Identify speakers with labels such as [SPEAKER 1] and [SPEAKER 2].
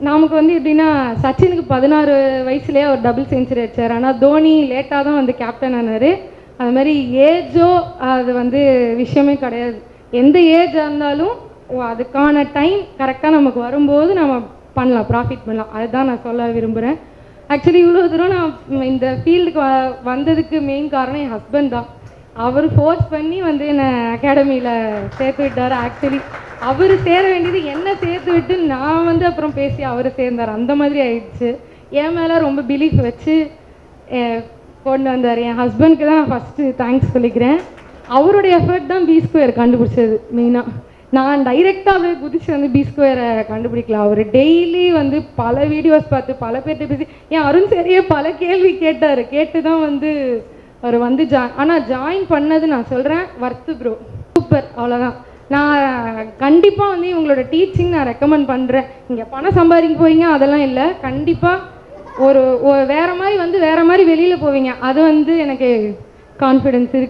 [SPEAKER 1] நமக்கு வந்து எப்படின்னா சச்சினுக்கு 16 வயசுலேயே ஒரு டபுள் செஞ்சுரி அடிச்சார். ஆனால் தோனி லேட்டாக தான் வந்து கேப்டன் ஆனார். அது மாதிரி ஏஜோ அது வந்து விஷயமே கிடையாது. எந்த ஏஜாக இருந்தாலும் அதுக்கான டைம் கரெக்டாக நமக்கு வரும்போது நம்ம பண்ணலாம், ப்ராஃபிட் பண்ணலாம். அதுதான் நான் சொல்ல விரும்புகிறேன். ஆக்சுவலி இவ்வளோ தூரம் நான் இந்த ஃபீல்டுக்கு வந்ததுக்கு மெயின் காரணம் என் ஹஸ்பண்ட் தான். அவர் ஃபோர்ஸ் பண்ணி வந்து என்னை அகாடமியில் சேர்த்து விட்டார். ஆக்சுவலி அவர் சேர வேண்டியது என்ன சேர்த்து விட்டு நான் வந்து அப்புறம் பேசி அவர் சேர்ந்தார். அந்த மாதிரி ஆயிடுச்சு. என் மேலே ரொம்ப பிலீஃப் வச்சு கொண்டு வந்தார். என் ஹஸ்பண்ட்க்கு தான் நான் ஃபஸ்ட்டு தேங்க்ஸ் சொல்லிக்கிறேன். அவருடைய எஃபர்ட் தான் B2 கண்டுபிடிச்சது மெயினாக. நான் டைரெக்டாக அப்படியே குதிச்சு வந்து B2 கண்டுபிடிக்கலாம். அவர் டெய்லி வந்து பல வீடியோஸ் பார்த்து பல பேர்கிட்ட பேசி என் அருண் சரியே பல கேள்வி கேட்டார். கேட்டு தான் வந்து அவர் வந்து ஆனால் ஜாயின் பண்ணது நான் சொல்கிறேன் வர்த்து ப்ரோ, சூப்பர். அவ்வளோதான். நான் கண்டிப்பாக வந்து இவங்களோட டீச்சிங் நான் ரெக்கமெண்ட் பண்ணுறேன். இங்கே பணம் சம்பாதிக்க போவீங்க அதெல்லாம் இல்லை, கண்டிப்பாக ஒரு வேறு மாதிரி வந்து வேறு மாதிரி வெளியில் போவீங்க. அது வந்து எனக்கு கான்ஃபிடென்ஸ் இருக்குது.